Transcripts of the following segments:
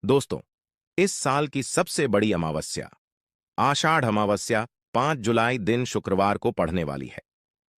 दोस्तों, इस साल की सबसे बड़ी अमावस्या आषाढ़ अमावस्या 5 जुलाई दिन शुक्रवार को पड़ने वाली है।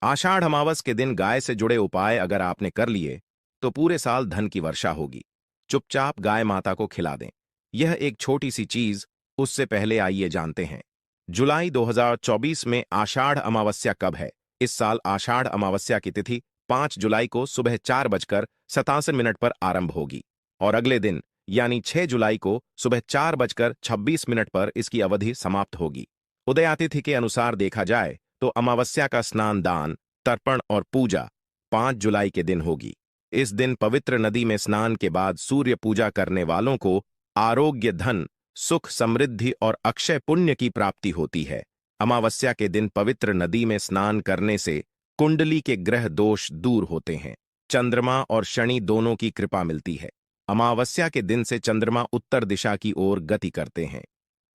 आषाढ़ अमावस के दिन गाय से जुड़े उपाय अगर आपने कर लिए तो पूरे साल धन की वर्षा होगी। चुपचाप गाय माता को खिला दें। यह एक छोटी सी चीज। उससे पहले आइए जानते हैं जुलाई 2024 में आषाढ़ अमावस्या कब है। इस साल आषाढ़ अमावस्या की तिथि 5 जुलाई को सुबह 4:57 पर आरंभ होगी और अगले दिन यानी 6 जुलाई को सुबह 4:26 पर इसकी अवधि समाप्त होगी। उदयातिथि के अनुसार देखा जाए तो अमावस्या का स्नान, दान, तर्पण और पूजा 5 जुलाई के दिन होगी। इस दिन पवित्र नदी में स्नान के बाद सूर्य पूजा करने वालों को आरोग्य, धन, सुख, समृद्धि और अक्षय पुण्य की प्राप्ति होती है। अमावस्या के दिन पवित्र नदी में स्नान करने से कुंडली के ग्रह दोष दूर होते हैं। चंद्रमा और शनि दोनों की कृपा मिलती है। अमावस्या के दिन से चंद्रमा उत्तर दिशा की ओर गति करते हैं।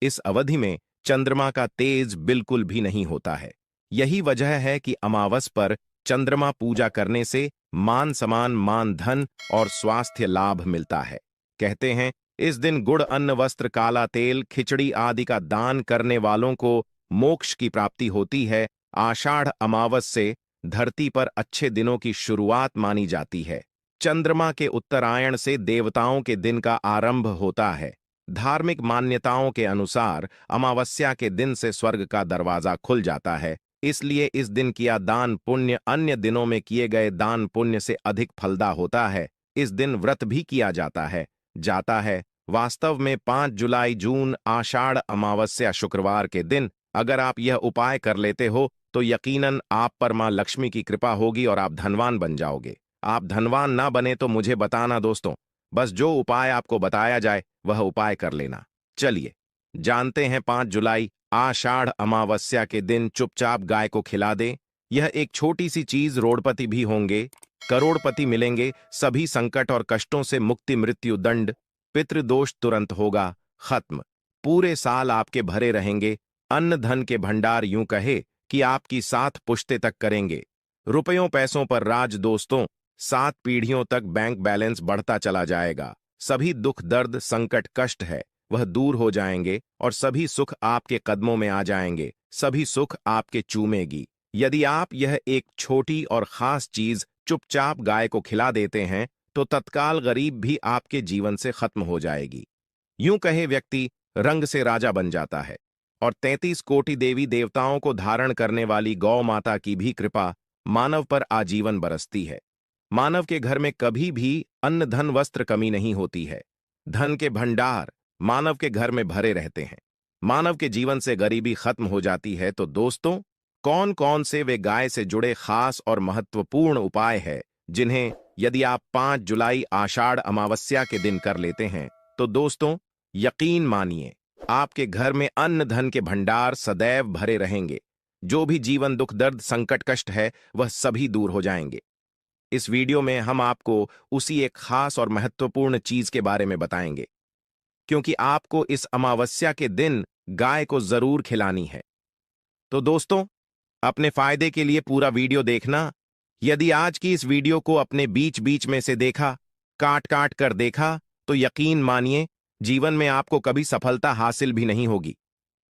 इस अवधि में चंद्रमा का तेज बिल्कुल भी नहीं होता है। यही वजह है कि अमावस पर चंद्रमा पूजा करने से मान सम्मान, मान धन और स्वास्थ्य लाभ मिलता है। कहते हैं इस दिन गुड़, अन्न, वस्त्र, काला तेल, खिचड़ी आदि का दान करने वालों को मोक्ष की प्राप्ति होती है। आषाढ़ अमावस से धरती पर अच्छे दिनों की शुरुआत मानी जाती है। चंद्रमा के उत्तरायण से देवताओं के दिन का आरंभ होता है। धार्मिक मान्यताओं के अनुसार अमावस्या के दिन से स्वर्ग का दरवाजा खुल जाता है। इसलिए इस दिन किया दान पुण्य अन्य दिनों में किए गए दान पुण्य से अधिक फलदा होता है। इस दिन व्रत भी किया जाता है। वास्तव में 5 जुलाई जून आषाढ़ अमावस्या शुक्रवार के दिन अगर आप यह उपाय कर लेते हो तो यकीनन आप पर मां लक्ष्मी की कृपा होगी और आप धनवान बन जाओगे। आप धनवान ना बने तो मुझे बताना दोस्तों। बस जो उपाय आपको बताया जाए वह उपाय कर लेना। चलिए जानते हैं 5 जुलाई आषाढ़ अमावस्या के दिन चुपचाप गाय को खिला दे। यह एक छोटी सी चीज, रोड़पति भी होंगे, करोड़पति मिलेंगे, सभी संकट और कष्टों से मुक्ति, मृत्यु दंड, पितृदोष तुरंत होगा खत्म। पूरे साल आपके भरे रहेंगे। अन्न धन के भंडार यूं कहे कि आपकी 7 पुश्ते तक करेंगे। रुपयों पैसों पर राज दोस्तों। 7 पीढ़ियों तक बैंक बैलेंस बढ़ता चला जाएगा। सभी दुख, दर्द, संकट, कष्ट है वह दूर हो जाएंगे और सभी सुख आपके कदमों में आ जाएंगे। सभी सुख आपके चूमेगी। यदि आप यह एक छोटी और खास चीज चुपचाप गाय को खिला देते हैं तो तत्काल गरीब भी आपके जीवन से खत्म हो जाएगी। यूं कहे व्यक्ति रंग से राजा बन जाता है और 33 कोटि देवी देवताओं को धारण करने वाली गौ माता की भी कृपा मानव पर आजीवन बरसती है। मानव के घर में कभी भी अन्न, धन, वस्त्र कमी नहीं होती है। धन के भंडार मानव के घर में भरे रहते हैं। मानव के जीवन से गरीबी खत्म हो जाती है। तो दोस्तों, कौन कौन से वे गाय से जुड़े खास और महत्वपूर्ण उपाय हैं जिन्हें यदि आप 5 जुलाई आषाढ़ अमावस्या के दिन कर लेते हैं तो दोस्तों यकीन मानिए आपके घर में अन्न धन के भंडार सदैव भरे रहेंगे। जो भी जीवन दुख, दर्द, संकट, कष्ट है वह सभी दूर हो जाएंगे। इस वीडियो में हम आपको उसी एक खास और महत्वपूर्ण चीज के बारे में बताएंगे क्योंकि आपको इस अमावस्या के दिन गाय को जरूर खिलानी है। तो दोस्तों, अपने फायदे के लिए पूरा वीडियो देखना। यदि आज की इस वीडियो को अपने बीच बीच में से देखा, काट काट कर देखा, तो यकीन मानिए जीवन में आपको कभी सफलता हासिल भी नहीं होगी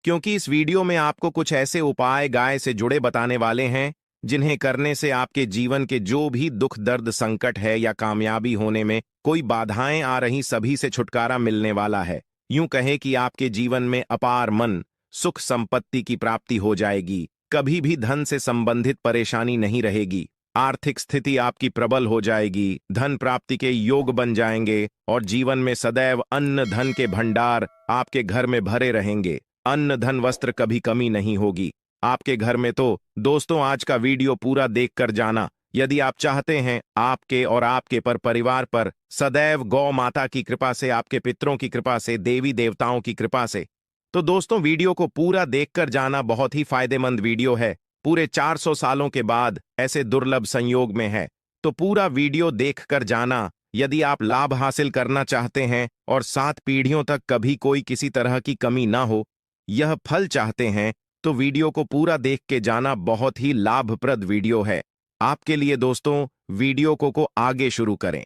क्योंकि इस वीडियो में आपको कुछ ऐसे उपाय गाय से जुड़े बताने वाले हैं जिन्हें करने से आपके जीवन के जो भी दुख, दर्द, संकट है या कामयाबी होने में कोई बाधाएं आ रही सभी से छुटकारा मिलने वाला है। यूं कहे कि आपके जीवन में अपार मन, सुख, संपत्ति की प्राप्ति हो जाएगी। कभी भी धन से संबंधित परेशानी नहीं रहेगी। आर्थिक स्थिति आपकी प्रबल हो जाएगी। धन प्राप्ति के योग बन जाएंगे और जीवन में सदैव अन्न धन के भंडार आपके घर में भरे रहेंगे। अन्न धन वस्त्र कभी कमी नहीं होगी आपके घर में। तो दोस्तों, आज का वीडियो पूरा देखकर जाना। यदि आप चाहते हैं आपके और आपके परिवार पर सदैव गौ माता की कृपा से, आपके पितरों की कृपा से, देवी देवताओं की कृपा से, तो दोस्तों वीडियो को पूरा देखकर जाना। बहुत ही फायदेमंद वीडियो है। पूरे 400 सालों के बाद ऐसे दुर्लभ संयोग में है तो पूरा वीडियो देखकर जाना। यदि आप लाभ हासिल करना चाहते हैं और 7 पीढ़ियों तक कभी कोई किसी तरह की कमी ना हो, यह फल चाहते हैं तो वीडियो को पूरा देख के जाना। बहुत ही लाभप्रद वीडियो है आपके लिए दोस्तों। वीडियो को आगे शुरू करें।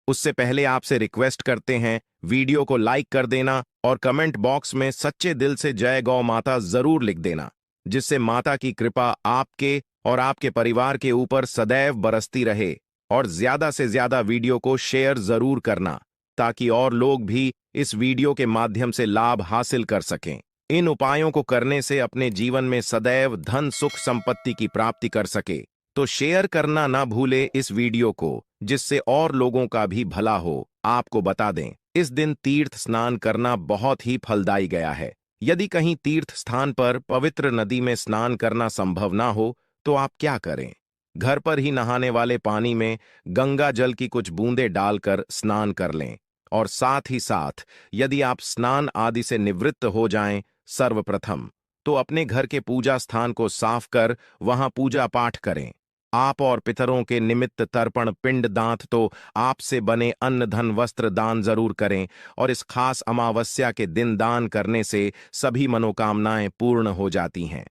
उससे पहले आपसे रिक्वेस्ट करते हैं वीडियो को लाइक कर देना और कमेंट बॉक्स में सच्चे दिल से जय गौ माता जरूर लिख देना, जिससे माता की कृपा आपके और आपके परिवार के ऊपर सदैव बरसती रहे। और ज्यादा से ज्यादा वीडियो को शेयर जरूर करना ताकि और लोग भी इस वीडियो के माध्यम से लाभ हासिल कर सकें। इन उपायों को करने से अपने जीवन में सदैव धन सुख संपत्ति की प्राप्ति कर सके। तो शेयर करना ना भूले इस वीडियो को, जिससे और लोगों का भी भला हो। आपको बता दें, इस दिन तीर्थ स्नान करना बहुत ही फलदायी गया है। यदि कहीं तीर्थ स्थान पर पवित्र नदी में स्नान करना संभव ना हो तो आप क्या करें? घर पर ही नहाने वाले पानी में गंगा जल की कुछ बूंदें डालकर स्नान कर लें। और साथ ही साथ यदि आप स्नान आदि से निवृत्त हो जाएं, सर्वप्रथम तो अपने घर के पूजा स्थान को साफ कर वहां पूजा पाठ करें। आप और पितरों के निमित्त तर्पण पिंड दांत तो आपसे बने अन्न धन वस्त्र दान जरूर करें। और इस खास अमावस्या के दिन दान करने से सभी मनोकामनाएं पूर्ण हो जाती हैं।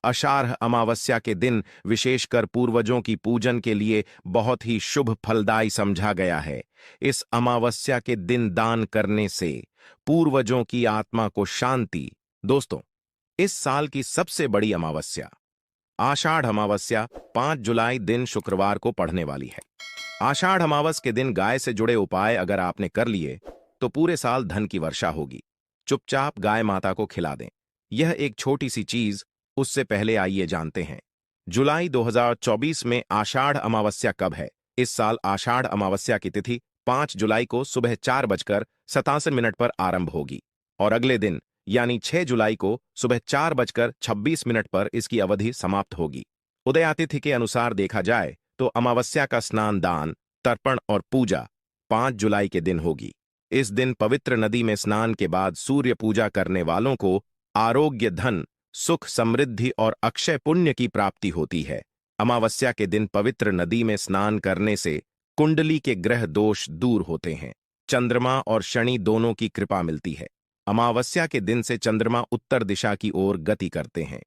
आषाढ़ अमावस्या के दिन विशेषकर पूर्वजों की पूजन के लिए बहुत ही शुभ फलदायी समझा गया है। इस अमावस्या के दिन दान करने से पूर्वजों की आत्मा को शांति। दोस्तों, इस साल की सबसे बड़ी अमावस्या आषाढ़ अमावस्या 5 जुलाई दिन शुक्रवार को पड़ने वाली है। आषाढ़ अमावस के दिन गाय से जुड़े उपाय अगर आपने कर लिए तो पूरे साल धन की वर्षा होगी। चुपचाप गाय माता को खिला दें। यह एक छोटी सी चीज। उससे पहले आइए जानते हैं जुलाई 2024 में आषाढ़ अमावस्या कब है। इस साल आषाढ़ अमावस्या की तिथि 5 जुलाई को सुबह 4:57 पर आरंभ होगी और अगले दिन यानी 6 जुलाई को सुबह 4:26 पर इसकी अवधि समाप्त होगी। उदयातिथि के अनुसार देखा जाए तो अमावस्या का स्नान दान तर्पण और पूजा 5 जुलाई के दिन होगी। इस दिन पवित्र नदी में स्नान के बाद सूर्य पूजा करने वालों को आरोग्य धन सुख समृद्धि और अक्षय पुण्य की प्राप्ति होती है। अमावस्या के दिन पवित्र नदी में स्नान करने से कुंडली के ग्रह दोष दूर होते हैं। चंद्रमा और शनि दोनों की कृपा मिलती है। अमावस्या के दिन से चंद्रमा उत्तर दिशा की ओर गति करते हैं।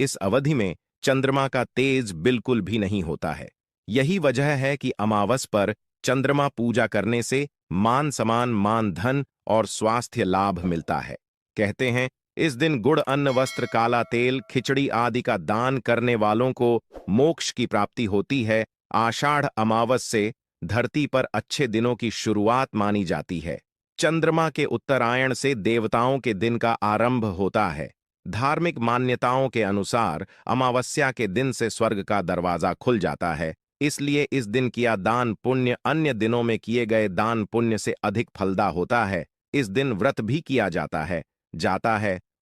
इस अवधि में चंद्रमा का तेज बिल्कुल भी नहीं होता है। यही वजह है कि अमावस पर चंद्रमा पूजा करने से मान सम्मान मान धन और स्वास्थ्य लाभ मिलता है। कहते हैं इस दिन गुड़ अन्न वस्त्र काला तेल खिचड़ी आदि का दान करने वालों को मोक्ष की प्राप्ति होती है। आषाढ़ अमावस से धरती पर अच्छे दिनों की शुरुआत मानी जाती है। चंद्रमा के उत्तरायण से देवताओं के दिन का आरंभ होता है। धार्मिक मान्यताओं के अनुसार अमावस्या के दिन से स्वर्ग का दरवाजा खुल जाता है। इसलिए इस दिन किया दान पुण्य अन्य दिनों में किए गए दान पुण्य से अधिक फलदा होता है। इस दिन व्रत भी किया जाता है।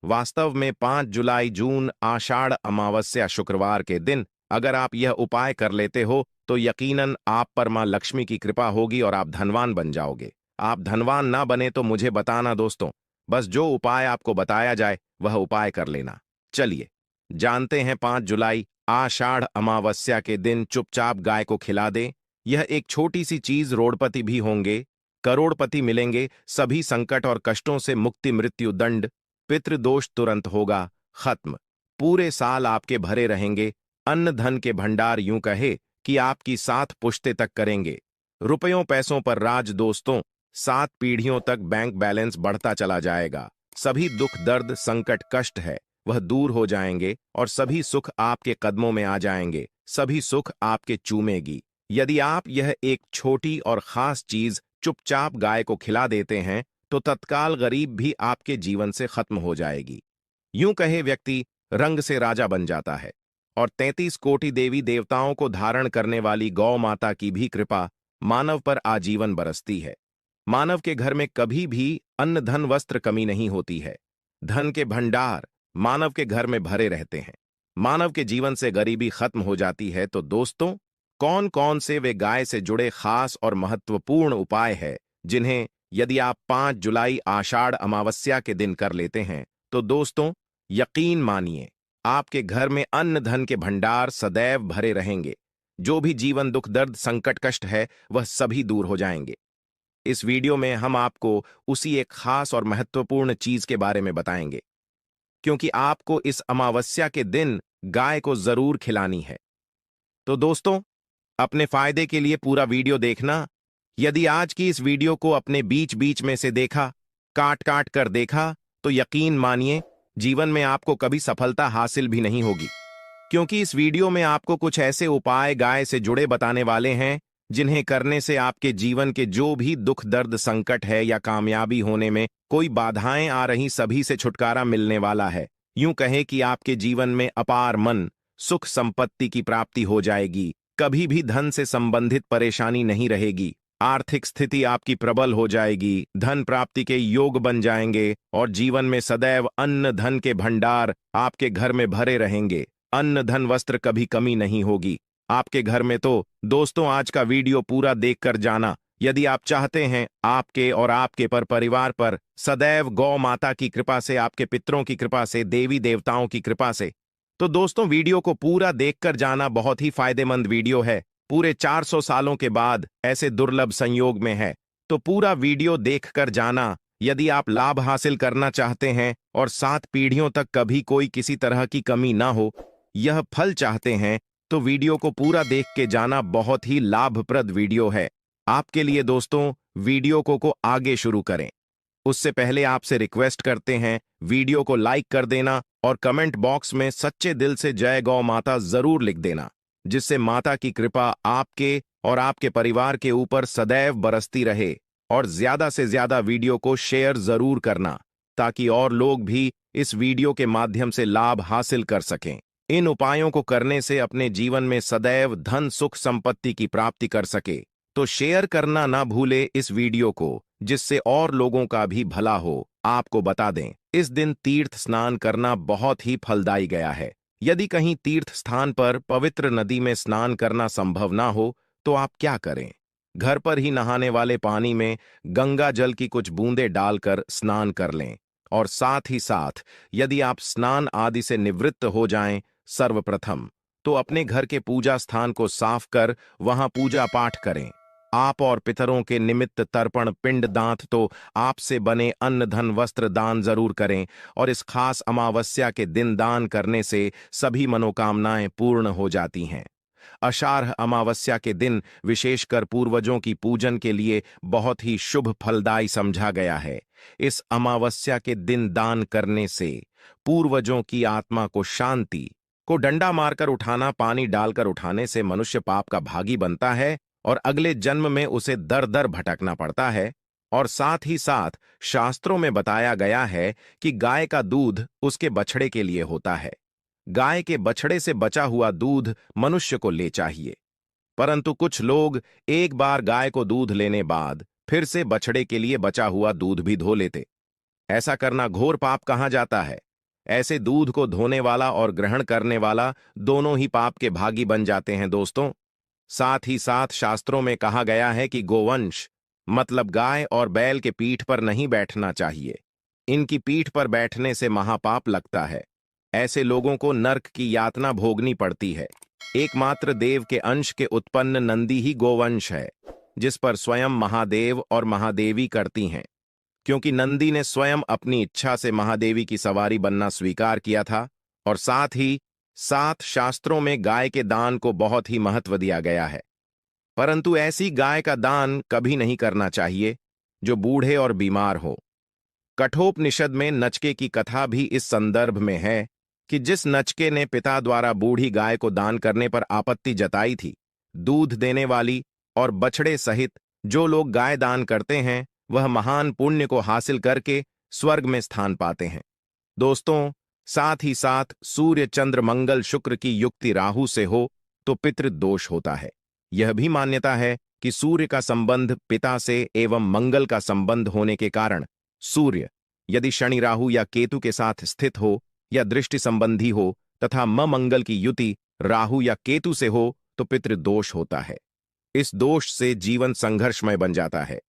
वास्तव में 5 जुलाई जून आषाढ़ अमावस्या शुक्रवार के दिन अगर आप यह उपाय कर लेते हो तो यकीनन आप पर मां लक्ष्मी की कृपा होगी और आप धनवान बन जाओगे। आप धनवान ना बने तो मुझे बताना दोस्तों, बस जो उपाय आपको बताया जाए वह उपाय कर लेना। चलिए जानते हैं 5 जुलाई आषाढ़ अमावस्या के दिन चुपचाप गाय को खिला दें। यह एक छोटी सी चीज, रोडपति भी होंगे, करोड़पति मिलेंगे, सभी संकट और कष्टों से मुक्ति, मृत्यु दंड पितृदोष तुरंत होगा खत्म। पूरे साल आपके भरे रहेंगे। अन्न धन के भंडार यूं कहे कि आपकी 7 पुश्ते तक करेंगे। रुपयों पैसों पर राज दोस्तों, 7 पीढ़ियों तक बैंक बैलेंस बढ़ता चला जाएगा। सभी दुख दर्द संकट कष्ट है वह दूर हो जाएंगे और सभी सुख आपके कदमों में आ जाएंगे। सभी सुख आपके चूमेगी। यदि आप यह एक छोटी और खास चीज चुपचाप गाय को खिला देते हैं तो तत्काल गरीब भी आपके जीवन से खत्म हो जाएगी। यूं कहे व्यक्ति रंग से राजा बन जाता है। और 33 कोटि देवी देवताओं को धारण करने वाली गौ माता की भी कृपा मानव पर आजीवन बरसती है। मानव के घर में कभी भी अन्न धन वस्त्र कमी नहीं होती है। धन के भंडार मानव के घर में भरे रहते हैं। मानव के जीवन से गरीबी खत्म हो जाती है। तो दोस्तों, कौन कौन से वे गाय से जुड़े खास और महत्वपूर्ण उपाय है जिन्हें यदि आप 5 जुलाई आषाढ़ अमावस्या के दिन कर लेते हैं तो दोस्तों यकीन मानिए आपके घर में अन्न धन के भंडार सदैव भरे रहेंगे। जो भी जीवन दुख दर्द संकट कष्ट है वह सभी दूर हो जाएंगे। इस वीडियो में हम आपको उसी एक खास और महत्वपूर्ण चीज के बारे में बताएंगे, क्योंकि आपको इस अमावस्या के दिन गाय को जरूर खिलानी है। तो दोस्तों, अपने फायदे के लिए पूरा वीडियो देखना। यदि आज की इस वीडियो को अपने बीच बीच में से देखा, काट काट कर देखा, तो यकीन मानिए जीवन में आपको कभी सफलता हासिल भी नहीं होगी, क्योंकि इस वीडियो में आपको कुछ ऐसे उपाय गाय से जुड़े बताने वाले हैं जिन्हें करने से आपके जीवन के जो भी दुख दर्द संकट है या कामयाबी होने में कोई बाधाएं आ रही सभी से छुटकारा मिलने वाला है। यूं कहें कि आपके जीवन में अपार मन सुख संपत्ति की प्राप्ति हो जाएगी, कभी भी धन से संबंधित परेशानी नहीं रहेगी, आर्थिक स्थिति आपकी प्रबल हो जाएगी, धन प्राप्ति के योग बन जाएंगे और जीवन में सदैव अन्न धन के भंडार आपके घर में भरे रहेंगे। अन्न धन वस्त्र कभी कमी नहीं होगी आपके घर में। तो दोस्तों, आज का वीडियो पूरा देखकर जाना यदि आप चाहते हैं आपके और आपके परिवार पर सदैव गौ माता की कृपा से, आपके पितरों की कृपा से, देवी देवताओं की कृपा से। तो दोस्तों, वीडियो को पूरा देखकर जाना बहुत ही फायदेमंद वीडियो है। पूरे 400 सालों के बाद ऐसे दुर्लभ संयोग में है, तो पूरा वीडियो देखकर जाना यदि आप लाभ हासिल करना चाहते हैं और 7 पीढ़ियों तक कभी कोई किसी तरह की कमी ना हो, यह फल चाहते हैं, तो वीडियो को पूरा देख के जाना बहुत ही लाभप्रद वीडियो है आपके लिए। दोस्तों, वीडियो को आगे शुरू करें उससे पहले आपसे रिक्वेस्ट करते हैं वीडियो को लाइक कर देना और कमेंट बॉक्स में सच्चे दिल से जय गौ माता जरूर लिख देना, जिससे माता की कृपा आपके और आपके परिवार के ऊपर सदैव बरसती रहे। और ज्यादा से ज्यादा वीडियो को शेयर जरूर करना ताकि और लोग भी इस वीडियो के माध्यम से लाभ हासिल कर सकें। इन उपायों को करने से अपने जीवन में सदैव धन सुख संपत्ति की प्राप्ति कर सके, तो शेयर करना ना भूले इस वीडियो को, जिससे और लोगों का भी भला हो। आपको बता दें, इस दिन तीर्थ स्नान करना बहुत ही फलदायी गया है। यदि कहीं तीर्थ स्थान पर पवित्र नदी में स्नान करना संभव ना हो, तो आप क्या करें, घर पर ही नहाने वाले पानी में गंगा जल की कुछ बूंदें डालकर स्नान कर लें। और साथ ही साथ यदि आप स्नान आदि से निवृत्त हो जाएं, सर्वप्रथम तो अपने घर के पूजा स्थान को साफ कर वहां पूजा पाठ करें। आप और पितरों के निमित्त तर्पण पिंड दांत तो आपसे बने अन्न धन वस्त्र दान जरूर करें, और इस खास अमावस्या के दिन दान करने से सभी मनोकामनाएं पूर्ण हो जाती हैं। आषाढ़ अमावस्या के दिन विशेषकर पूर्वजों की पूजन के लिए बहुत ही शुभ फलदायी समझा गया है। इस अमावस्या के दिन दान करने से पूर्वजों की आत्मा को शांति को डंडा मारकर उठाना, पानी डालकर उठाने से मनुष्य पाप का भागी बनता है और अगले जन्म में उसे दर दर भटकना पड़ता है। और साथ ही साथ शास्त्रों में बताया गया है कि गाय का दूध उसके बछड़े के लिए होता है। गाय के बछड़े से बचा हुआ दूध मनुष्य को ले चाहिए, परंतु कुछ लोग एक बार गाय को दूध लेने बाद फिर से बछड़े के लिए बचा हुआ दूध भी धो लेते। ऐसा करना घोर पाप कहा जाता है। ऐसे दूध को धोने वाला और ग्रहण करने वाला दोनों ही पाप के भागी बन जाते हैं। दोस्तों, साथ ही साथ शास्त्रों में कहा गया है कि गोवंश मतलब गाय और बैल के पीठ पर नहीं बैठना चाहिए। इनकी पीठ पर बैठने से महापाप लगता है। ऐसे लोगों को नरक की यातना भोगनी पड़ती है। एकमात्र देव के अंश के उत्पन्न नंदी ही गोवंश है, जिस पर स्वयं महादेव और महादेवी करती हैं, क्योंकि नंदी ने स्वयं अपनी इच्छा से महादेवी की सवारी बनना स्वीकार किया था। और साथ ही साथ शास्त्रों में गाय के दान को बहुत ही महत्व दिया गया है, परंतु ऐसी गाय का दान कभी नहीं करना चाहिए जो बूढ़े और बीमार हो। कठोपनिषद में नचके की कथा भी इस संदर्भ में है कि जिस नचके ने पिता द्वारा बूढ़ी गाय को दान करने पर आपत्ति जताई थी, दूध देने वाली और बछड़े सहित जो लोग गाय दान करते हैं, वह महान पुण्य को हासिल करके स्वर्ग में स्थान पाते हैं। दोस्तों, साथ ही साथ सूर्य चंद्र मंगल शुक्र की युक्ति राहु से हो तो पितृदोष होता है। यह भी मान्यता है कि सूर्य का संबंध पिता से एवं मंगल का संबंध होने के कारण सूर्य यदि शनि राहु या केतु के साथ स्थित हो या दृष्टि संबंधी हो तथा मंगल की युति राहु या केतु से हो तो पितृदोष होता है। इस दोष से जीवन संघर्षमय बन जाता है।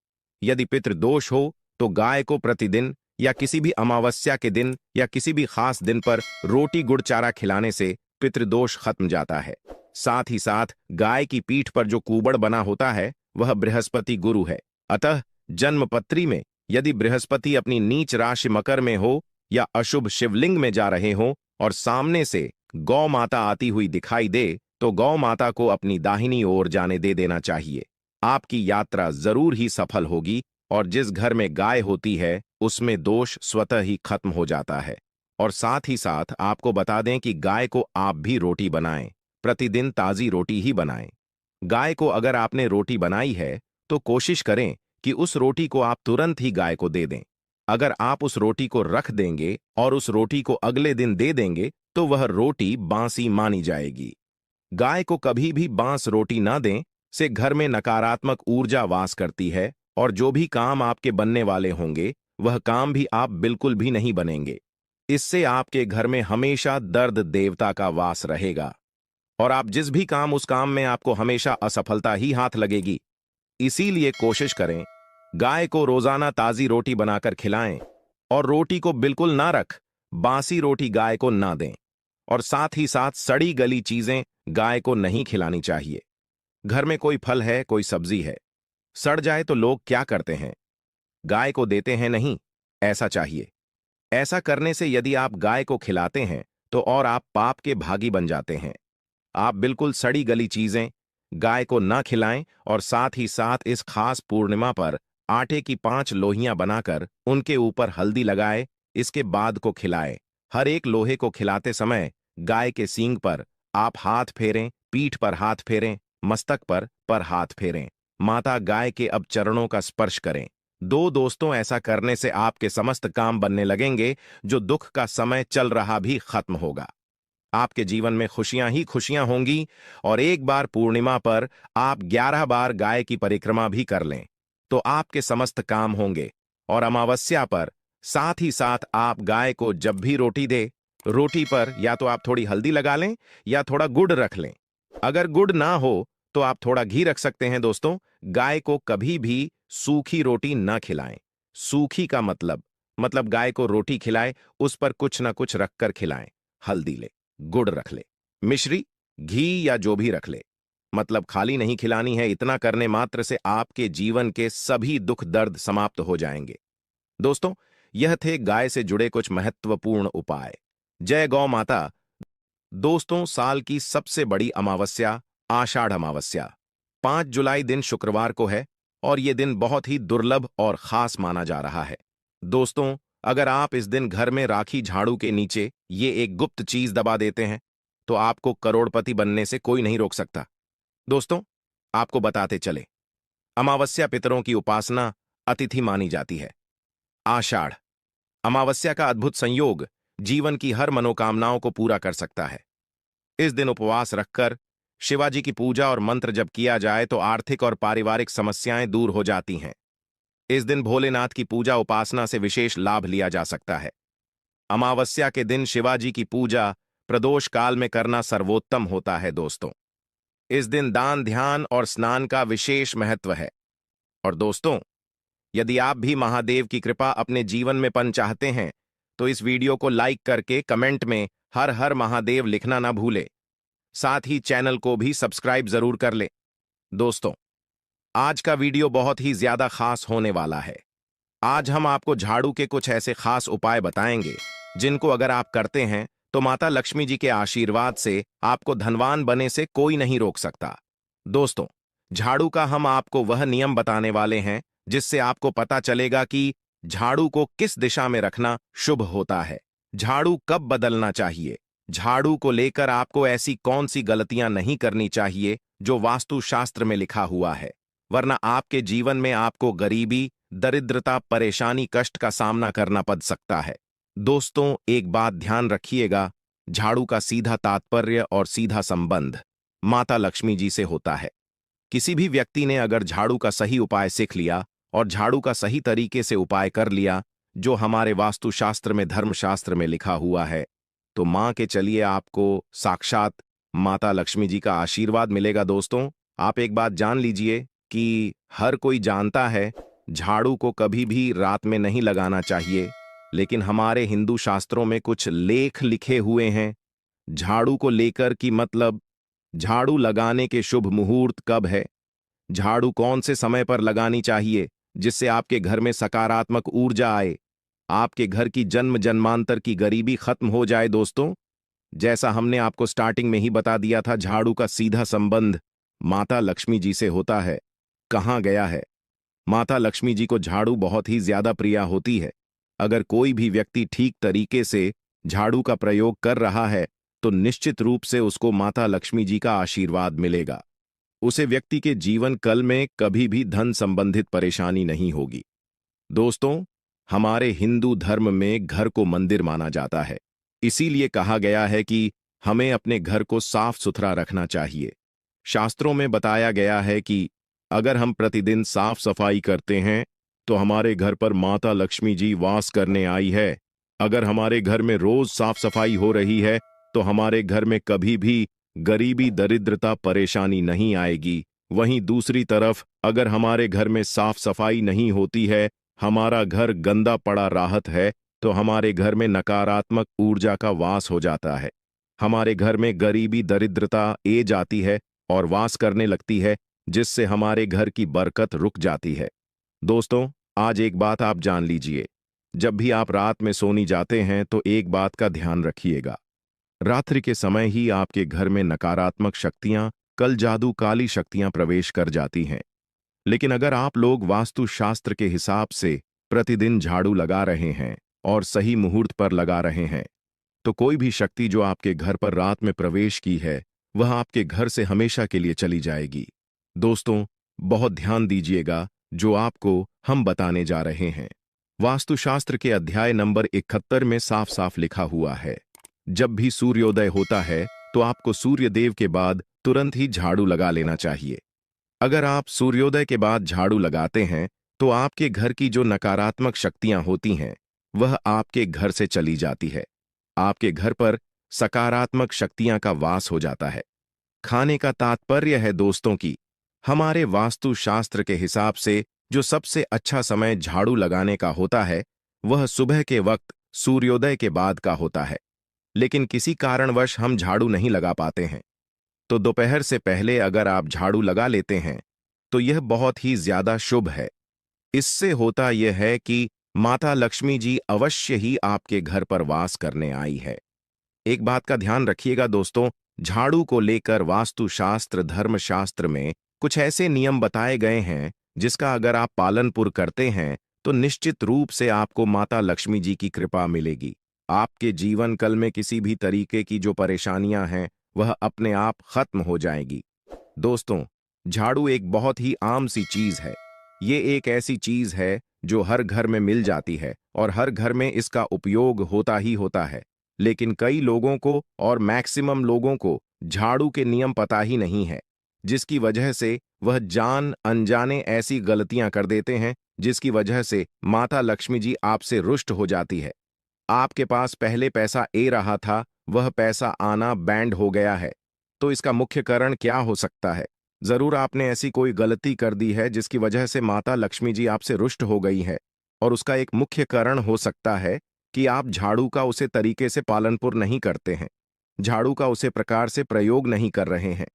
यदि पितृदोष हो तो गाय को प्रतिदिन या किसी भी अमावस्या के दिन या किसी भी खास दिन पर रोटी गुड़ चारा खिलाने से पितृदोष खत्म जाता है। साथ ही साथ गाय की पीठ पर जो कुबड़ बना होता है वह बृहस्पति गुरु है। अतः जन्मपत्री में यदि बृहस्पति अपनी नीच राशि मकर में हो या अशुभ शिवलिंग में जा रहे हो और सामने से गौ माता आती हुई दिखाई दे, तो गौ माता को अपनी दाहिनी ओर जाने दे देना चाहिए। आपकी यात्रा जरूर ही सफल होगी और जिस घर में गाय होती है उसमें दोष स्वतः ही खत्म हो जाता है। और साथ ही साथ आपको बता दें कि गाय को आप भी रोटी बनाएं, प्रतिदिन ताजी रोटी ही बनाएं। गाय को अगर आपने रोटी बनाई है तो कोशिश करें कि उस रोटी को आप तुरंत ही गाय को दे दें। अगर आप उस रोटी को रख देंगे और उस रोटी को अगले दिन दे देंगे तो वह रोटी बासी मानी जाएगी। गाय को कभी भी बांस रोटी ना दें, से घर में नकारात्मक ऊर्जा वास करती है और जो भी काम आपके बनने वाले होंगे वह काम भी आप बिल्कुल भी नहीं बनेंगे। इससे आपके घर में हमेशा दर्द देवता का वास रहेगा और आप जिस भी काम उस काम में आपको हमेशा असफलता ही हाथ लगेगी। इसीलिए कोशिश करें गाय को रोजाना ताजी रोटी बनाकर खिलाएं और रोटी को बिल्कुल ना रख बासी रोटी गाय को ना दें और साथ ही साथ सड़ी गली चीजें गाय को नहीं खिलानी चाहिए। घर में कोई फल है, कोई सब्जी है, सड़ जाए तो लोग क्या करते हैं? गाय को देते हैं नहीं, ऐसा चाहिए। ऐसा करने से यदि आप गाय को खिलाते हैं तो और आप पाप के भागी बन जाते हैं। आप बिल्कुल सड़ी गली चीजें गाय को ना खिलाएं और साथ ही साथ इस खास पूर्णिमा पर आटे की 5 लोहियां बनाकर उनके ऊपर हल्दी लगाए, इसके बाद को खिलाएं। हर एक लोहे को खिलाते समय गाय के सींग पर आप हाथ फेरें, पीठ पर हाथ फेरें, मस्तक पर हाथ फेरें। माता गाय के अब चरणों का स्पर्श करें। दोस्तों, ऐसा करने से आपके समस्त काम बनने लगेंगे, जो दुख का समय चल रहा भी खत्म होगा। आपके जीवन में खुशियां ही खुशियां होंगी और एक बार पूर्णिमा पर आप 11 बार गाय की परिक्रमा भी कर लें तो आपके समस्त काम होंगे। और अमावस्या पर साथ ही साथ आप गाय को जब भी रोटी दे, रोटी पर या तो आप थोड़ी हल्दी लगा लें या थोड़ा गुड़ रख लें। अगर गुड़ ना हो तो आप थोड़ा घी रख सकते हैं। दोस्तों, गाय को कभी भी सूखी रोटी ना खिलाएं। सूखी का मतलब गाय को रोटी खिलाए, उस पर कुछ ना कुछ रखकर खिलाएं। हल्दी ले, गुड़ रख ले, मिश्री, घी या जो भी रख ले, मतलब खाली नहीं खिलानी है। इतना करने मात्र से आपके जीवन के सभी दुख दर्द समाप्त हो जाएंगे। दोस्तों, यह थे गाय से जुड़े कुछ महत्वपूर्ण उपाय। जय गौ माता। दोस्तों, साल की सबसे बड़ी अमावस्या आषाढ़ अमावस्या 5 जुलाई दिन शुक्रवार को है और यह दिन बहुत ही दुर्लभ और खास माना जा रहा है। दोस्तों, अगर आप इस दिन घर में राखी झाड़ू के नीचे ये एक गुप्त चीज दबा देते हैं तो आपको करोड़पति बनने से कोई नहीं रोक सकता। दोस्तों, आपको बताते चले, अमावस्या पितरों की उपासना अतिथि मानी जाती है। आषाढ़ अमावस्या का अद्भुत संयोग जीवन की हर मनोकामनाओं को पूरा कर सकता है। इस दिन उपवास रखकर शिवाजी की पूजा और मंत्र जप किया जाए तो आर्थिक और पारिवारिक समस्याएं दूर हो जाती हैं। इस दिन भोलेनाथ की पूजा उपासना से विशेष लाभ लिया जा सकता है। अमावस्या के दिन शिवाजी की पूजा प्रदोष काल में करना सर्वोत्तम होता है। दोस्तों, इस दिन दान, ध्यान और स्नान का विशेष महत्व है। और दोस्तों, यदि आप भी महादेव की कृपा अपने जीवन में पाना चाहते हैं तो इस वीडियो को लाइक करके कमेंट में हर हर महादेव लिखना ना भूले। साथ ही चैनल को भी सब्सक्राइब जरूर कर ले। दोस्तों, आज का वीडियो बहुत ही ज्यादा खास होने वाला है। आज हम आपको झाड़ू के कुछ ऐसे खास उपाय बताएंगे जिनको अगर आप करते हैं तो माता लक्ष्मी जी के आशीर्वाद से आपको धनवान बने से कोई नहीं रोक सकता। दोस्तों, झाड़ू का हम आपको वह नियम बताने वाले हैं जिससे आपको पता चलेगा कि झाड़ू को किस दिशा में रखना शुभ होता है, झाड़ू कब बदलना चाहिए, झाड़ू को लेकर आपको ऐसी कौन सी गलतियां नहीं करनी चाहिए जो वास्तुशास्त्र में लिखा हुआ है, वरना आपके जीवन में आपको गरीबी, दरिद्रता, परेशानी, कष्ट का सामना करना पड़ सकता है। दोस्तों, एक बात ध्यान रखिएगा, झाड़ू का सीधा तात्पर्य और सीधा संबंध माता लक्ष्मी जी से होता है। किसी भी व्यक्ति ने अगर झाड़ू का सही उपाय सीख लिया और झाड़ू का सही तरीके से उपाय कर लिया जो हमारे वास्तुशास्त्र में, धर्मशास्त्र में लिखा हुआ है, तो मां के चलिए आपको साक्षात माता लक्ष्मी जी का आशीर्वाद मिलेगा। दोस्तों, आप एक बात जान लीजिए कि हर कोई जानता है झाड़ू को कभी भी रात में नहीं लगाना चाहिए, लेकिन हमारे हिंदू शास्त्रों में कुछ लेख लिखे हुए हैं झाड़ू को लेकर कि झाड़ू लगाने के शुभ मुहूर्त कब है, झाड़ू कौन से समय पर लगानी चाहिए जिससे आपके घर में सकारात्मक ऊर्जा आए, आपके घर की जन्म जन्मांतर की गरीबी खत्म हो जाए। दोस्तों, जैसा हमने आपको स्टार्टिंग में ही बता दिया था, झाड़ू का सीधा संबंध माता लक्ष्मी जी से होता है। कहाँ गया है। माता लक्ष्मी जी को झाड़ू बहुत ही ज्यादा प्रिय होती है। अगर कोई भी व्यक्ति ठीक तरीके से झाड़ू का प्रयोग कर रहा है तो निश्चित रूप से उसको माता लक्ष्मी जी का आशीर्वाद मिलेगा। उसे व्यक्ति के जीवन काल में कभी भी धन संबंधित परेशानी नहीं होगी। दोस्तों, हमारे हिंदू धर्म में घर को मंदिर माना जाता है। इसीलिए कहा गया है कि हमें अपने घर को साफ सुथरा रखना चाहिए। शास्त्रों में बताया गया है कि अगर हम प्रतिदिन साफ सफाई करते हैं तो हमारे घर पर माता लक्ष्मी जी वास करने आई है। अगर हमारे घर में रोज साफ सफाई हो रही है तो हमारे घर में कभी भी गरीबी, दरिद्रता, परेशानी नहीं आएगी। वहीं दूसरी तरफ अगर हमारे घर में साफ सफाई नहीं होती है, हमारा घर गंदा पड़ा राहत है, तो हमारे घर में नकारात्मक ऊर्जा का वास हो जाता है। हमारे घर में गरीबी, दरिद्रता ए जाती है और वास करने लगती है, जिससे हमारे घर की बरकत रुक जाती है। दोस्तों, आज एक बात आप जान लीजिए। जब भी आप रात में सोने जाते हैं तो एक बात का ध्यान रखिएगा। रात्रि के समय ही आपके घर में नकारात्मक शक्तियां, कल जादू, काली शक्तियां प्रवेश कर जाती हैं। लेकिन अगर आप लोग वास्तुशास्त्र के हिसाब से प्रतिदिन झाड़ू लगा रहे हैं और सही मुहूर्त पर लगा रहे हैं तो कोई भी शक्ति जो आपके घर पर रात में प्रवेश की है वह आपके घर से हमेशा के लिए चली जाएगी। दोस्तों, बहुत ध्यान दीजिएगा जो आपको हम बताने जा रहे हैं। वास्तुशास्त्र के अध्याय नंबर 71 में साफ साफ लिखा हुआ है, जब भी सूर्योदय होता है तो आपको सूर्य देव के बाद तुरंत ही झाड़ू लगा लेना चाहिए। अगर आप सूर्योदय के बाद झाड़ू लगाते हैं तो आपके घर की जो नकारात्मक शक्तियां होती हैं वह आपके घर से चली जाती है। आपके घर पर सकारात्मक शक्तियां का वास हो जाता है। खाने का तात्पर्य है दोस्तों कि हमारे वास्तुशास्त्र के हिसाब से जो सबसे अच्छा समय झाड़ू लगाने का होता है वह सुबह के वक्त सूर्योदय के बाद का होता है। लेकिन किसी कारणवश हम झाड़ू नहीं लगा पाते हैं तो दोपहर से पहले अगर आप झाड़ू लगा लेते हैं तो यह बहुत ही ज्यादा शुभ है। इससे होता यह है कि माता लक्ष्मी जी अवश्य ही आपके घर पर वास करने आई है। एक बात का ध्यान रखिएगा दोस्तों, झाड़ू को लेकर वास्तुशास्त्र, धर्मशास्त्र में कुछ ऐसे नियम बताए गए हैं जिसका अगर आप पालनपुर करते हैं तो निश्चित रूप से आपको माता लक्ष्मी जी की कृपा मिलेगी। आपके जीवन काल में किसी भी तरीके की जो परेशानियां हैं वह अपने आप खत्म हो जाएगी। दोस्तों, झाड़ू एक बहुत ही आम सी चीज है। ये एक ऐसी चीज है जो हर घर में मिल जाती है और हर घर में इसका उपयोग होता ही होता है। लेकिन कई लोगों को और मैक्सिमम लोगों को झाड़ू के नियम पता ही नहीं है, जिसकी वजह से वह जान अनजाने ऐसी गलतियां कर देते हैं जिसकी वजह से माता लक्ष्मी जी आपसे रुष्ट हो जाती है। आपके पास पहले पैसा ए रहा था, वह पैसा आना बैंड हो गया है। तो इसका मुख्य कारण क्या हो सकता है? जरूर आपने ऐसी कोई गलती कर दी है जिसकी वजह से माता लक्ष्मी जी आपसे रुष्ट हो गई है, और उसका एक मुख्य कारण हो सकता है कि आप झाड़ू का उसे तरीके से पालनपुर नहीं करते हैं, झाड़ू का उसे प्रकार से प्रयोग नहीं कर रहे हैं।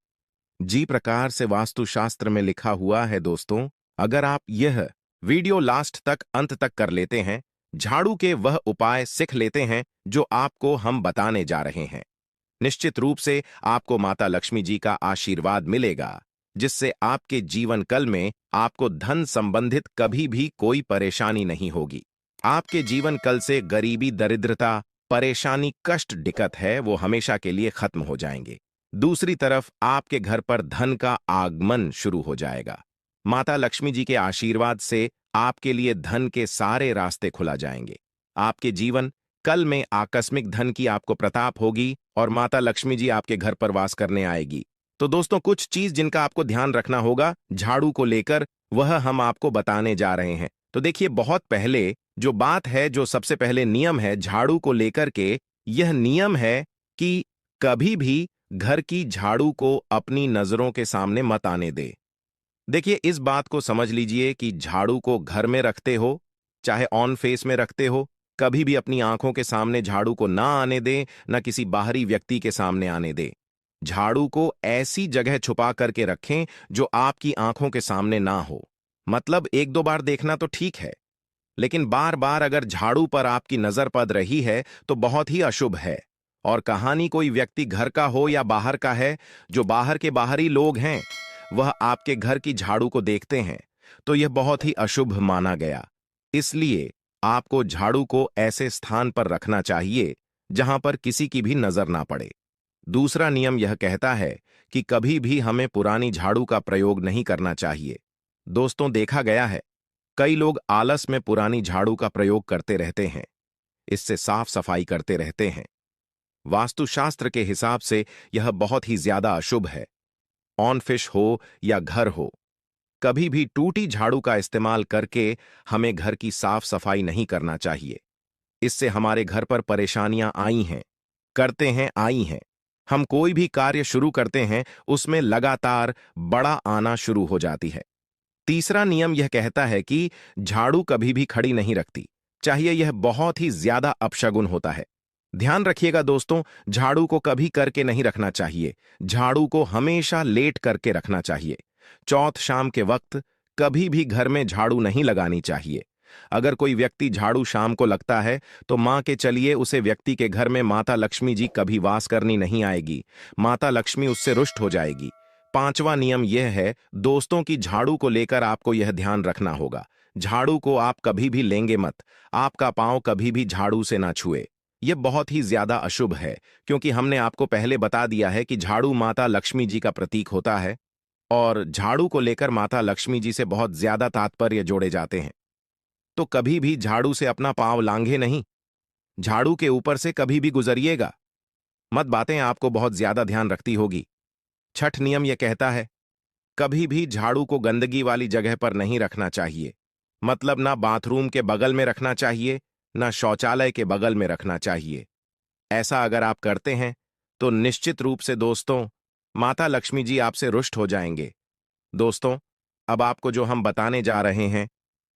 जी प्रकार से वास्तुशास्त्र में लिखा हुआ है दोस्तों, अगर आप यह वीडियो लास्ट तक, अंत तक कर लेते हैं, झाड़ू के वह उपाय सीख लेते हैं जो आपको हम बताने जा रहे हैं, निश्चित रूप से आपको माता लक्ष्मी जी का आशीर्वाद मिलेगा, जिससे आपके जीवन काल में आपको धन संबंधित कभी भी कोई परेशानी नहीं होगी। आपके जीवन काल से गरीबी, दरिद्रता, परेशानी, कष्ट, दिक्कत है वो हमेशा के लिए खत्म हो जाएंगे। दूसरी तरफ आपके घर पर धन का आगमन शुरू हो जाएगा। माता लक्ष्मी जी के आशीर्वाद से आपके लिए धन के सारे रास्ते खुला जाएंगे। आपके जीवन काल में आकस्मिक धन की आपको प्रताप होगी और माता लक्ष्मी जी आपके घर पर वास करने आएगी। तो दोस्तों, कुछ चीज जिनका आपको ध्यान रखना होगा झाड़ू को लेकर, वह हम आपको बताने जा रहे हैं। तो देखिए, बहुत पहले जो बात है, जो सबसे पहले नियम है झाड़ू को लेकर के, यह नियम है कि कभी भी घर की झाड़ू को अपनी नजरों के सामने मत आने दे। देखिए, इस बात को समझ लीजिए कि झाड़ू को घर में रखते हो चाहे ऑन फेस में रखते हो, कभी भी अपनी आंखों के सामने झाड़ू को ना आने दें, ना किसी बाहरी व्यक्ति के सामने आने दें। झाड़ू को ऐसी जगह छुपा करके रखें जो आपकी आंखों के सामने ना हो। मतलब एक दो बार देखना तो ठीक है, लेकिन बार बार अगर झाड़ू पर आपकी नजर पड़ रही है तो बहुत ही अशुभ है। और कहानी कोई व्यक्ति घर का हो या बाहर का है, जो बाहर के बाहरी लोग हैं वह आपके घर की झाड़ू को देखते हैं तो यह बहुत ही अशुभ माना गया। इसलिए आपको झाड़ू को ऐसे स्थान पर रखना चाहिए जहां पर किसी की भी नजर ना पड़े। दूसरा नियम यह कहता है कि कभी भी हमें पुरानी झाड़ू का प्रयोग नहीं करना चाहिए। दोस्तों, देखा गया है कई लोग आलस में पुरानी झाड़ू का प्रयोग करते रहते हैं, इससे साफ सफाई करते रहते हैं। वास्तुशास्त्र के हिसाब से यह बहुत ही ज्यादा अशुभ है। ऑन फिश हो या घर हो, कभी भी टूटी झाड़ू का इस्तेमाल करके हमें घर की साफ सफाई नहीं करना चाहिए। इससे हमारे घर पर परेशानियां आई हैं, करते हैं आई हैं। हम कोई भी कार्य शुरू करते हैं उसमें लगातार बड़ा आना शुरू हो जाती है। तीसरा नियम यह कहता है कि झाड़ू कभी भी खड़ी नहीं रखती चाहिए, यह बहुत ही ज्यादा अपशगुन होता है। ध्यान रखिएगा दोस्तों, झाड़ू को कभी करके नहीं रखना चाहिए, झाड़ू को हमेशा लेट करके रखना चाहिए। चौथ शाम के वक्त कभी भी घर में झाड़ू नहीं लगानी चाहिए। अगर कोई व्यक्ति झाड़ू शाम को लगता है तो मां के चलिए उसे व्यक्ति के घर में माता लक्ष्मी जी कभी वास करनी नहीं आएगी, माता लक्ष्मी उससे रुष्ट हो जाएगी। पांचवा नियम यह है दोस्तों की झाड़ू को लेकर आपको यह ध्यान रखना होगा, झाड़ू को आप कभी भी लेंगे मत, आपका पांव कभी भी झाड़ू से ना छुए। यह बहुत ही ज्यादा अशुभ है क्योंकि हमने आपको पहले बता दिया है कि झाड़ू माता लक्ष्मी जी का प्रतीक होता है और झाड़ू को लेकर माता लक्ष्मी जी से बहुत ज्यादा तात्पर्य जोड़े जाते हैं। तो कभी भी झाड़ू से अपना पांव लांघे नहीं, झाड़ू के ऊपर से कभी भी गुजरिएगा मत। बातें आपको बहुत ज्यादा ध्यान रखती होगी। छठ नियम यह कहता है कभी भी झाड़ू को गंदगी वाली जगह पर नहीं रखना चाहिए, मतलब ना बाथरूम के बगल में रखना चाहिए ना शौचालय के बगल में रखना चाहिए। ऐसा अगर आप करते हैं तो निश्चित रूप से दोस्तों माता लक्ष्मी जी आपसे रुष्ट हो जाएंगे। दोस्तों, अब आपको जो हम बताने जा रहे हैं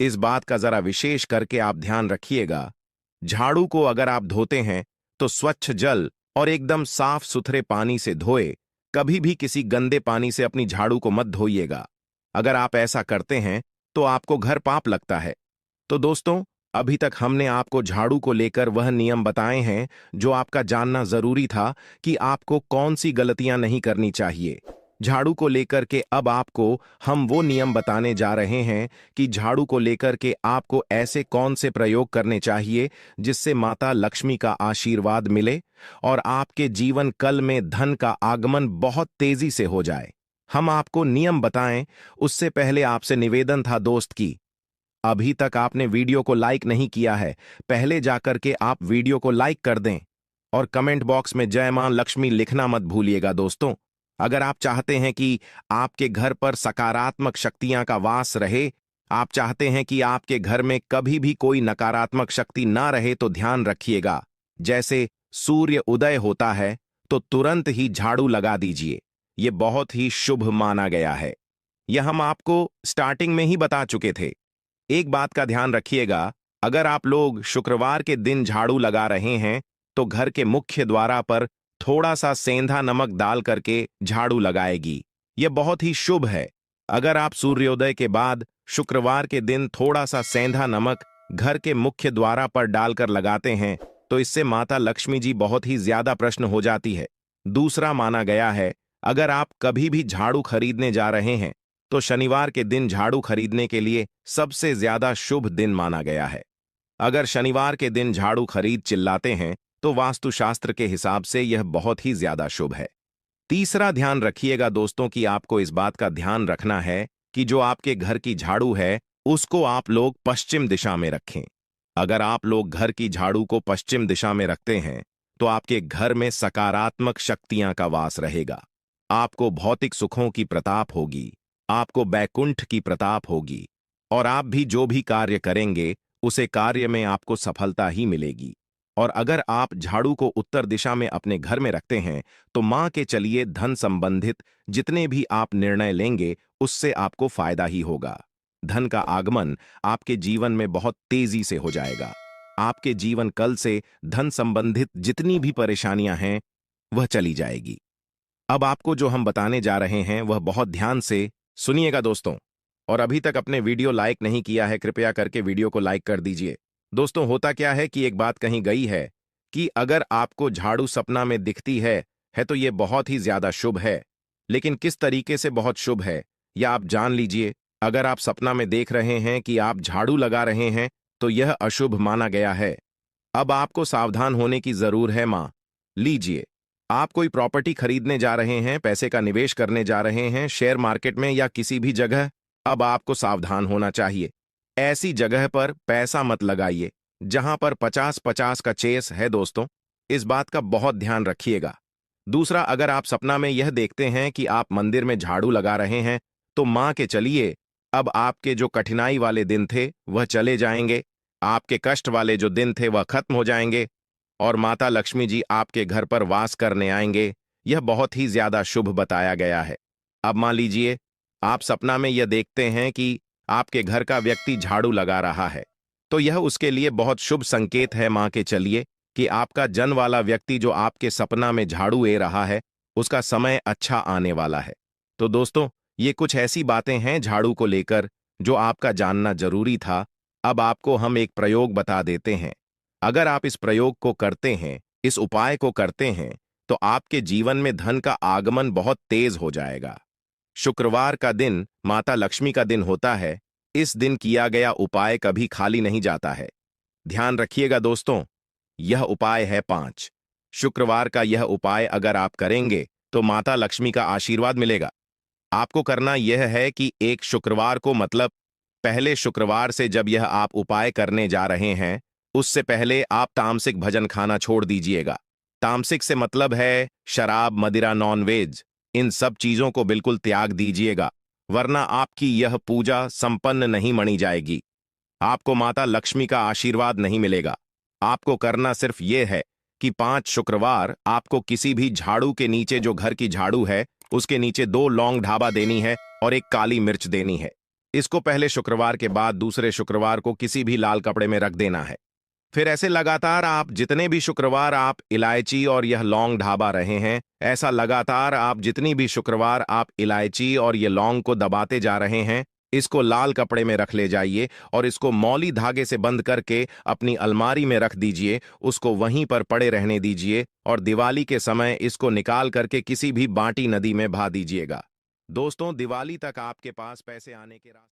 इस बात का जरा विशेष करके आप ध्यान रखिएगा। झाड़ू को अगर आप धोते हैं तो स्वच्छ जल और एकदम साफ सुथरे पानी से धोए, कभी भी किसी गंदे पानी से अपनी झाड़ू को मत धोइएगा। अगर आप ऐसा करते हैं तो आपको घर पाप लगता है। तो दोस्तों, अभी तक हमने आपको झाड़ू को लेकर वह नियम बताए हैं जो आपका जानना जरूरी था कि आपको कौन सी गलतियां नहीं करनी चाहिए। झाड़ू को लेकर के अब आपको हम वो नियम बताने जा रहे हैं कि झाड़ू को लेकर के आपको ऐसे कौन से प्रयोग करने चाहिए जिससे माता लक्ष्मी का आशीर्वाद मिले और आपके जीवन कल में धन का आगमन बहुत तेजी से हो जाए। हम आपको नियम बताएं उससे पहले आपसे निवेदन था दोस्त की अभी तक आपने वीडियो को लाइक नहीं किया है, पहले जाकर के आप वीडियो को लाइक कर दें और कमेंट बॉक्स में जय मां लक्ष्मी लिखना मत भूलिएगा। दोस्तों, अगर आप चाहते हैं कि आपके घर पर सकारात्मक शक्तियां का वास रहे, आप चाहते हैं कि आपके घर में कभी भी कोई नकारात्मक शक्ति ना रहे, तो ध्यान रखिएगा जैसे सूर्य उदय होता है तो तुरंत ही झाड़ू लगा दीजिए। यह बहुत ही शुभ माना गया है। यह हम आपको स्टार्टिंग में ही बता चुके थे। एक बात का ध्यान रखिएगा, अगर आप लोग शुक्रवार के दिन झाड़ू लगा रहे हैं तो घर के मुख्य द्वार पर थोड़ा सा सेंधा नमक डाल करके झाड़ू लगाएगी। यह बहुत ही शुभ है। अगर आप सूर्योदय के बाद शुक्रवार के दिन थोड़ा सा सेंधा नमक घर के मुख्य द्वार पर डालकर लगाते हैं तो इससे माता लक्ष्मी जी बहुत ही ज्यादा प्रसन्न हो जाती है। दूसरा माना गया है, अगर आप कभी भी झाड़ू खरीदने जा रहे हैं तो शनिवार के दिन झाड़ू खरीदने के लिए सबसे ज्यादा शुभ दिन माना गया है। अगर शनिवार के दिन झाड़ू खरीद चिल्लाते हैं तो वास्तुशास्त्र के हिसाब से यह बहुत ही ज्यादा शुभ है। तीसरा ध्यान रखिएगा दोस्तों कि आपको इस बात का ध्यान रखना है कि जो आपके घर की झाड़ू है उसको आप लोग पश्चिम दिशा में रखें। अगर आप लोग घर की झाड़ू को पश्चिम दिशा में रखते हैं तो आपके घर में सकारात्मक शक्तियां का वास रहेगा, आपको भौतिक सुखों की प्रताप होगी, आपको बैकुंठ की प्रताप होगी और आप भी जो भी कार्य करेंगे उसे कार्य में आपको सफलता ही मिलेगी। और अगर आप झाड़ू को उत्तर दिशा में अपने घर में रखते हैं तो मां के चलिए धन संबंधित जितने भी आप निर्णय लेंगे उससे आपको फायदा ही होगा। धन का आगमन आपके जीवन में बहुत तेजी से हो जाएगा। आपके जीवन कल से धन संबंधित जितनी भी परेशानियां हैं वह चली जाएगी। अब आपको जो हम बताने जा रहे हैं वह बहुत ध्यान से सुनिएगा दोस्तों। और अभी तक अपने वीडियो लाइक नहीं किया है, कृपया करके वीडियो को लाइक कर दीजिए। दोस्तों, होता क्या है कि एक बात कही गई है कि अगर आपको झाड़ू सपना में दिखती है तो ये बहुत ही ज्यादा शुभ है, लेकिन किस तरीके से बहुत शुभ है यह आप जान लीजिए। अगर आप सपना में देख रहे हैं कि आप झाड़ू लगा रहे हैं तो यह अशुभ माना गया है। अब आपको सावधान होने की जरूर है मां लीजिए। आप कोई प्रॉपर्टी खरीदने जा रहे हैं, पैसे का निवेश करने जा रहे हैं शेयर मार्केट में या किसी भी जगह। अब आपको सावधान होना चाहिए। ऐसी जगह पर पैसा मत लगाइए जहां पर 50-50 का चेस है दोस्तों। इस बात का बहुत ध्यान रखिएगा। दूसरा, अगर आप सपना में यह देखते हैं कि आप मंदिर में झाड़ू लगा रहे हैं तो मान के चलिए अब आपके जो कठिनाई वाले दिन थे वह चले जाएंगे। आपके कष्ट वाले जो दिन थे वह खत्म हो जाएंगे और माता लक्ष्मी जी आपके घर पर वास करने आएंगे। यह बहुत ही ज्यादा शुभ बताया गया है। अब मान लीजिए आप सपना में यह देखते हैं कि आपके घर का व्यक्ति झाड़ू लगा रहा है तो यह उसके लिए बहुत शुभ संकेत है। मान के चलिए कि आपका जन वाला व्यक्ति जो आपके सपना में झाड़ू ले रहा है उसका समय अच्छा आने वाला है। तो दोस्तों, ये कुछ ऐसी बातें हैं झाड़ू को लेकर जो आपका जानना जरूरी था। अब आपको हम एक प्रयोग बता देते हैं। अगर आप इस प्रयोग को करते हैं, इस उपाय को करते हैं, तो आपके जीवन में धन का आगमन बहुत तेज हो जाएगा। शुक्रवार का दिन माता लक्ष्मी का दिन होता है। इस दिन किया गया उपाय कभी खाली नहीं जाता है। ध्यान रखिएगा दोस्तों, यह उपाय है 5। शुक्रवार का यह उपाय अगर आप करेंगे तो माता लक्ष्मी का आशीर्वाद मिलेगा। आपको करना यह है कि एक शुक्रवार को, मतलब पहले शुक्रवार से जब यह आप उपाय करने जा रहे हैं उससे पहले आप तामसिक भोजन खाना छोड़ दीजिएगा। तामसिक से मतलब है शराब, मदिरा, नॉनवेज, इन सब चीजों को बिल्कुल त्याग दीजिएगा, वरना आपकी यह पूजा संपन्न नहीं मानी जाएगी। आपको माता लक्ष्मी का आशीर्वाद नहीं मिलेगा। आपको करना सिर्फ यह है कि 5 शुक्रवार आपको किसी भी झाड़ू के नीचे, जो घर की झाड़ू है उसके नीचे 2 लौंग ढाबा देनी है और 1 काली मिर्च देनी है। इसको पहले शुक्रवार के बाद दूसरे शुक्रवार को किसी भी लाल कपड़े में रख देना है। फिर ऐसे लगातार आप जितने भी शुक्रवार आप इलायची और यह लौंग ढाबा रहे हैं, ऐसा लगातार आप जितनी भी शुक्रवार आप इलायची और ये लौंग को दबाते जा रहे हैं, इसको लाल कपड़े में रख ले जाइए और इसको मौली धागे से बंद करके अपनी अलमारी में रख दीजिए। उसको वहीं पर पड़े रहने दीजिए और दिवाली के समय इसको निकाल करके किसी भी बांटी नदी में बहा दीजिएगा। दोस्तों, दिवाली तक आपके पास पैसे आने के रास्ते